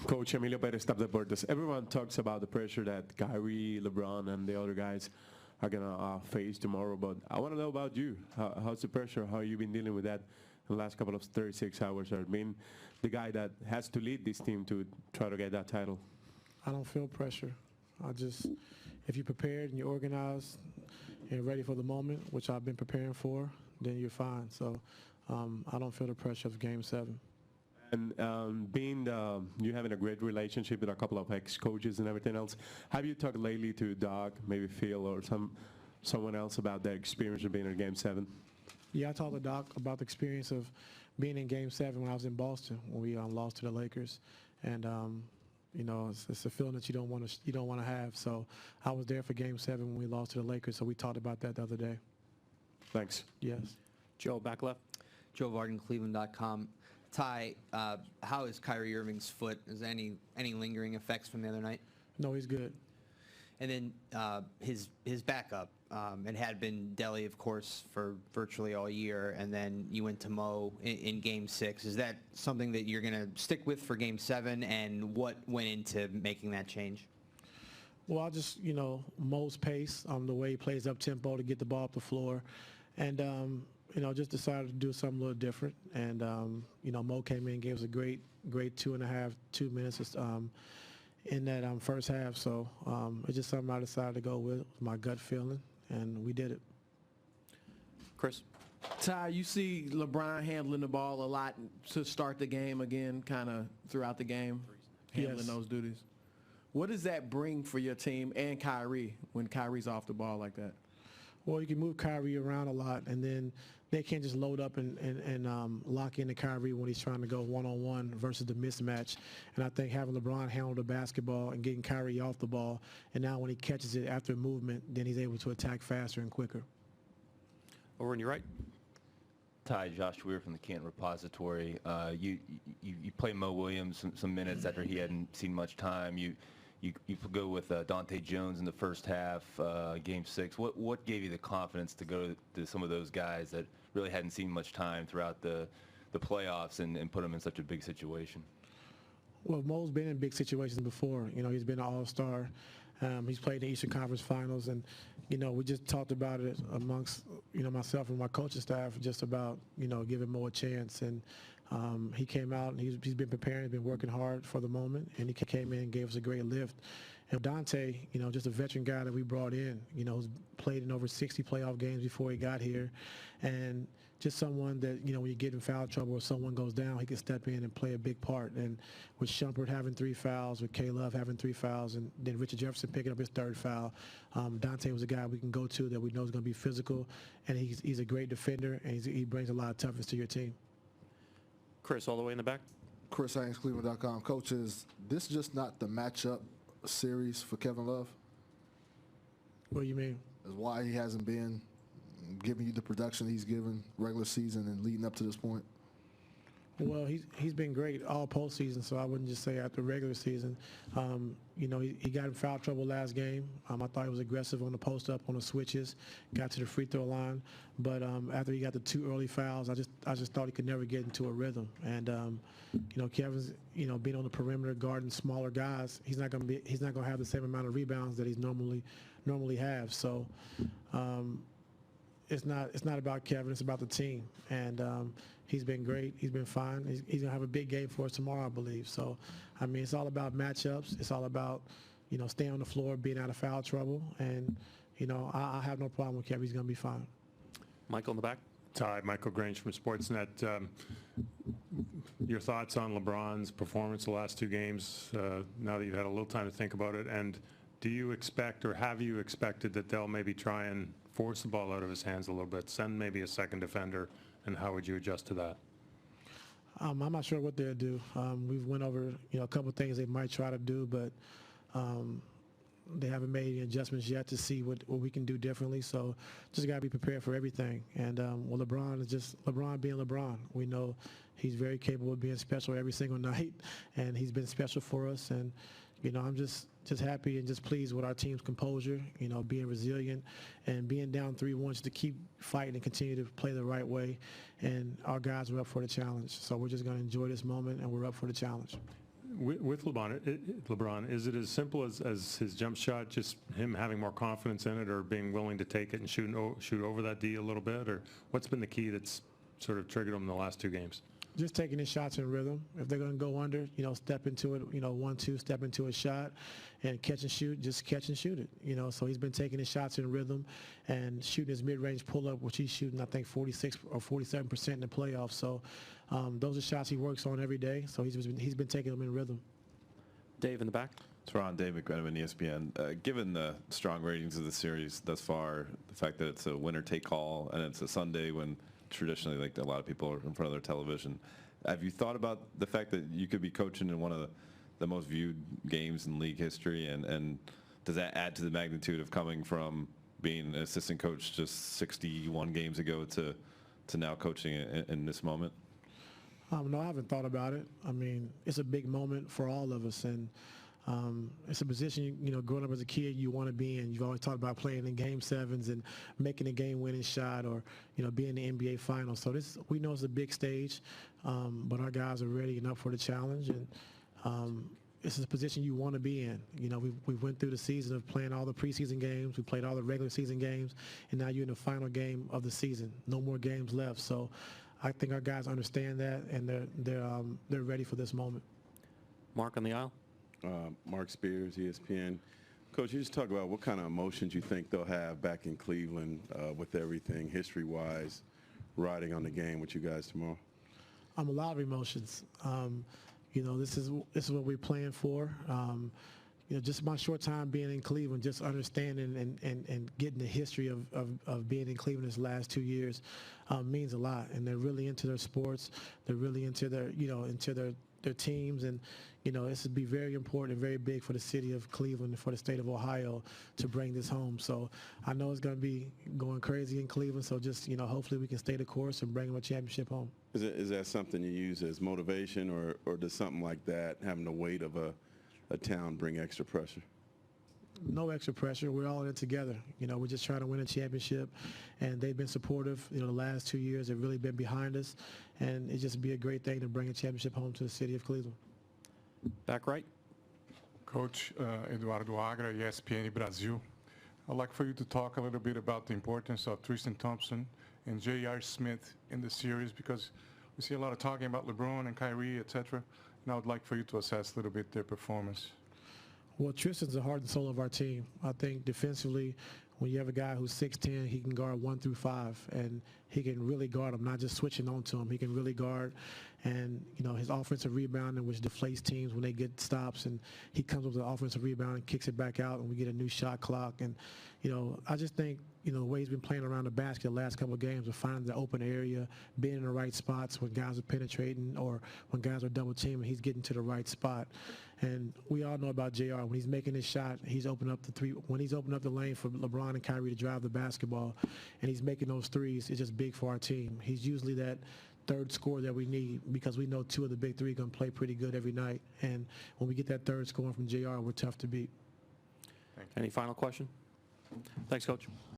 Coach Emilio Perez Deportes. Everyone talks about the pressure that Kyrie, LeBron, and the other guys are going to face tomorrow, but I want to know about you. How's the pressure? How have you been dealing with that in the last couple of 36 hours, or being the guy that has to lead this team to try to get that title? I don't feel pressure. If you're prepared and you're organized and ready for the moment, which I've been preparing for, then you're fine. So I don't feel the pressure of Game 7. And you having a great relationship with a couple of ex-coaches and everything else, have you talked lately to Doc, maybe Phil, or someone else about their experience of being in Game 7? Yeah, I talked to Doc about the experience of being in Game 7 when I was in Boston when we lost to the Lakers, and you know, it's a feeling that you don't want to have. So I was there for Game 7 when we lost to the Lakers, so we talked about that the other day. Thanks. Yes. Joe, back left. Joe Varden, Cleveland.com. Ty, how is Kyrie Irving's foot? Is there any lingering effects from the other night? No, he's good. And then his backup, it had been Delly, of course, for virtually all year, and then you went to Mo in Game 6. Is that something that you're going to stick with for Game 7, and what went into making that change? Well, I just, Mo's pace, the way he plays up-tempo to get the ball up the floor, and just decided to do something a little different. And, Mo came in and gave us a great 2 minutes in that first half. So it's just something I decided to go with, my gut feeling, and we did it. Chris? Ty, you see LeBron handling the ball a lot to start the game again, kind of throughout the game, handling those duties. What does that bring for your team and Kyrie when Kyrie's off the ball like that? Well, you can move Kyrie around a lot, and then they can't just load up and lock into Kyrie when he's trying to go one-on-one versus the mismatch. And I think having LeBron handle the basketball and getting Kyrie off the ball, and now when he catches it after movement, then he's able to attack faster and quicker. Over on your right. Ty, Josh Weir from the Canton Repository. You play Mo Williams some minutes after he hadn't seen much time. You go with Dante Jones in the first half, Game 6. What gave you the confidence to go to some of those guys that really hadn't seen much time throughout the playoffs and put them in such a big situation? Well, Mo's been in big situations before. He's been an all-star. He's played the Eastern Conference Finals, and we just talked about it amongst myself and my coaching staff, just about giving Mo a chance. And he came out and he's been preparing, he's been working hard for the moment, and he came in and gave us a great lift. And Dante, just a veteran guy that we brought in, who's played in over 60 playoff games before he got here, and just someone that, when you get in foul trouble or someone goes down, he can step in and play a big part. And with Shumpert having 3 fouls, with K-Love having 3 fouls, and then Richard Jefferson picking up his 3rd foul, Dante was a guy we can go to that we know is going to be physical, and he's a great defender, and he brings a lot of toughness to your team. Chris, all the way in the back. Chris Haynes, Cleveland.com. Coach, is this just not the matchup series for Kevin Love? What do you mean? Is why he hasn't been giving you the production he's given regular season and leading up to this point? Well, he's been great all postseason, so I wouldn't just say after regular season. He got in foul trouble last game. I thought he was aggressive on the post-up, on the switches, got to the free throw line. But after he got the 2 early fouls, I just thought he could never get into a rhythm. And Kevin's being on the perimeter guarding smaller guys, he's not going to have the same amount of rebounds that he's normally have. So. It's not about Kevin. It's about the team, and he's been great. He's been fine. He's gonna have a big game for us tomorrow, I believe. So, it's all about matchups. It's all about staying on the floor, being out of foul trouble, and I have no problem with Kevin. He's gonna be fine. Michael in the back. Ty, Michael Grange from Sportsnet. Your thoughts on LeBron's performance the last 2 games? Now that you've had a little time to think about it, and do you expect, or have you expected, that they'll maybe try and force the ball out of his hands a little bit, send maybe a second defender, and how would you adjust to that? I'm not sure what they'll do. We've went over a couple of things they might try to do, but they haven't made any adjustments yet to see what we can do differently. So just got to be prepared for everything. And LeBron is just LeBron being LeBron. We know he's very capable of being special every single night, and he's been special for us. And I'm just happy and just pleased with our team's composure, being resilient and being down 3-1 just to keep fighting and continue to play the right way. And our guys are up for the challenge. So we're just going to enjoy this moment, and we're up for the challenge. with LeBron, is it as simple as his jump shot, just him having more confidence in it, or being willing to take it and shoot over that D a little bit, or what's been the key that's sort of triggered him in the last two games? Just taking his shots in rhythm. If they're going to go under, step into it, 1-2, step into a shot and catch and shoot, just catch and shoot it, So he's been taking his shots in rhythm and shooting his mid-range pull-up, which he's shooting, I think, 46 or 47% in the playoffs. So those are shots he works on every day. So he's been taking them in rhythm. Dave in the back. Tyronn, Dave McGrennan, ESPN. Given the strong ratings of the series thus far, the fact that it's a winner-take-all and it's a Sunday when traditionally, like, a lot of people are in front of their television, have you thought about the fact that you could be coaching in one of the most viewed games in league history, and does that add to the magnitude of coming from being an assistant coach just 61 games ago to now coaching in this moment? No, I haven't thought about it. I mean, it's a big moment for all of us, and it's a position, growing up as a kid you want to be in. You've always talked about playing in Game 7s and making a game-winning shot, or, being in the NBA Finals. So we know it's a big stage, but our guys are ready and up for the challenge, and this is a position you want to be in. We went through the season of playing all the preseason games. We played all the regular season games, and now you're in the final game of the season. No more games left. So I think our guys understand that, and they're ready for this moment. Mark on the aisle. Mark Spears, ESPN. Coach, you just talk about what kind of emotions you think they'll have back in Cleveland with everything history-wise riding on the game with you guys tomorrow. A lot of emotions. This is what we're playing for. Just my short time being in Cleveland, just understanding and getting the history of being in Cleveland this last 2 years means a lot. And they're really into their sports. They're really into their teams, and this would be very important and very big for the city of Cleveland and for the state of Ohio to bring this home. So I know it's going to be going crazy in Cleveland. So just hopefully we can stay the course and bring them a championship home. Is that something you use as motivation, or does something like that, having the weight of a town, bring extra pressure? No extra pressure. We're all in it together. We're just trying to win a championship, and they've been supportive. The last 2 years they've really been behind us, and it'd just be a great thing to bring a championship home to the city of Cleveland. Back right. Coach Eduardo Agra, ESPN Brasil. I'd like for you to talk a little bit about the importance of Tristan Thompson and J.R. Smith in the series, because we see a lot of talking about LeBron and Kyrie, etc. And I would like for you to assess a little bit their performance. Well, Tristan's the heart and soul of our team. I think defensively, when you have a guy who's 6'10", he can guard 1 through 5, and he can really guard them, not just switching on to him. He can really guard, and his offensive rebounding, which deflates teams when they get stops, and he comes up with an offensive rebound and kicks it back out, and we get a new shot clock. And I just think the way he's been playing around the basket the last couple of games, of finding the open area, being in the right spots when guys are penetrating or when guys are double teaming, he's getting to the right spot. And we all know about JR. When he's making his shot, he's opened up the three. When he's opened up the lane for LeBron and Kyrie to drive the basketball, and he's making those threes, it's just big for our team. He's usually that third scorer that we need, because we know 2 of the big 3 are going to play pretty good every night. And when we get that third scorer from JR, we're tough to beat. Any final question? Thanks, Coach.